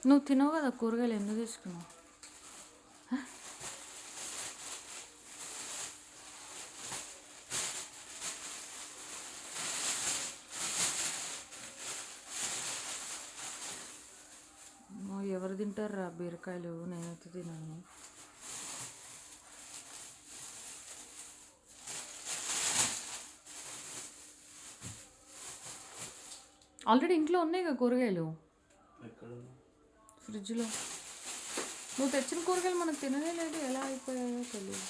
నువ్వు తినవు కదా కూరగాయలు, ఎందుకు తీసుకున్నావు? ఎవరు తింటారా బీరకాయలు? నేనైతే తినను. ఆల్రెడీ ఇంట్లో ఉన్నాయి కదా కూరగాయలు ఫ్రిడ్జ్లో. నువ్వు తెచ్చిన కూరగాయలు మనకు తిననే లేదు, ఎలా అయిపోయాయో తెలియదు.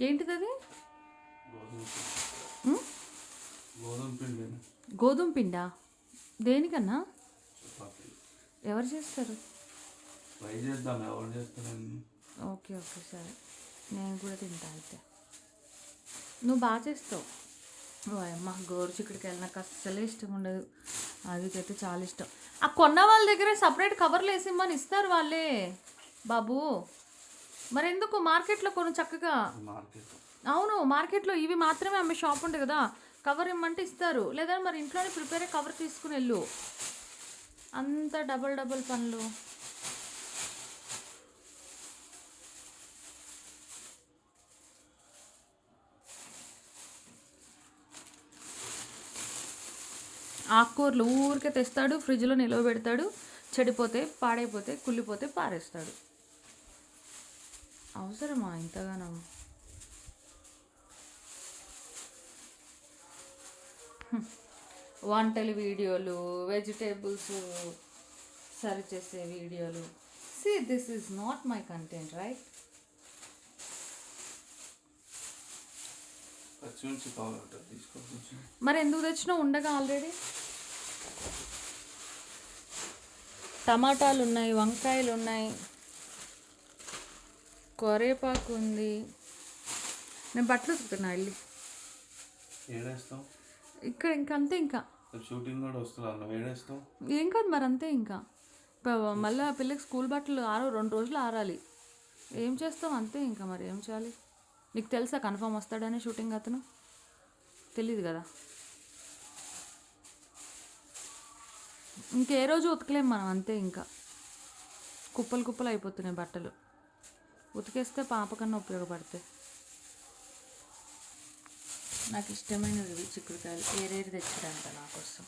ఏంటిది అది? గోధుమ పిండా? దేనికన్నా? ఎవరు చేస్తారు? ఓకే ఓకే సరే, నేను కూడా తింటా అయితే. నువ్వు బాగా చేస్తావు. అమ్మ గోరు చిక్కుడికాయలు నాకు అస్సలే ఇష్టం ఉండదు. అదికైతే చాలా ఇష్టం. ఆ కొన్న వాళ్ళ దగ్గర సపరేట్ కవర్లు వేసి ఇమ్మని ఇస్తారు వాళ్ళే బాబు. మరి ఎందుకు మార్కెట్లో కొన్ని చక్కగా? అవును, మార్కెట్లో ఇవి మాత్రమే అమ్మే షాప్ ఉంటుంది కదా, కవర్ ఇమ్మంటే ఇస్తారు. లేదా మరి ఇంట్లోనే ప్రిపేర్ కవర్ తీసుకుని వెళ్ళు. అంత డబల్ డబల్ పనులు. ఆకుకూరలు ఊరికే తెస్తాడు, ఫ్రిడ్జ్లో నిల్వ పెడతాడు, చెడిపోతే పాడైపోతే కుళ్ళిపోతే పారేస్తాడు. అవసరమా ఇంతగానో? వంటల వీడియోలు, వెజిటేబుల్స్ సర్వ్ చేసే వీడియోలు. See, this is not my content, right? మరి ఎందుకు తెచ్చినా ఉండగా ఆల్రెడీ? టమాటాలు ఉన్నాయి, వంకాయలు ఉన్నాయి, కరివేపాకు ఉంది. నేను బట్టలు ఉతుకుతున్నా వెళ్ళి. ఇక్కడ ఇంకా అంతే, ఇంకా ఏం కాదు మరి, అంతే ఇంకా. మళ్ళీ పిల్లకి స్కూల్ బట్టలు 2 రోజులు ఆరాలి. ఏం చేస్తాం అంతే ఇంకా. మరి ఏం చేయాలి? నీకు తెలుసా కన్ఫర్మ్ వస్తాడని షూటింగ్ అతను? తెలీదు కదా. ఇంకే రోజు ఉతకలేం మనం, అంతే ఇంకా. కుప్పలు కుప్పలు అయిపోతున్నాయి బట్టలు. ఉతికేస్తే పాప కన్నా ఉపయోగపడతాయి. నాకు ఇష్టమైనవి చిక్కుడుకాయలు ఏరేది తెచ్చారంట నా కోసం.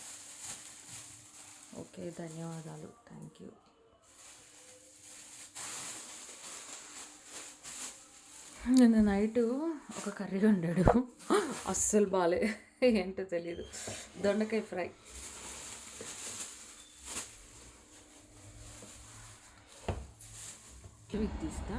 ఓకే, ధన్యవాదాలు, థ్యాంక్ యూ. నిన్న నైటు ఒక కర్రీ వండాడు, అస్సలు బాలే, ఏంటో తెలీదు. దొండకాయ ఫ్రై. ఇవి తీస్తా.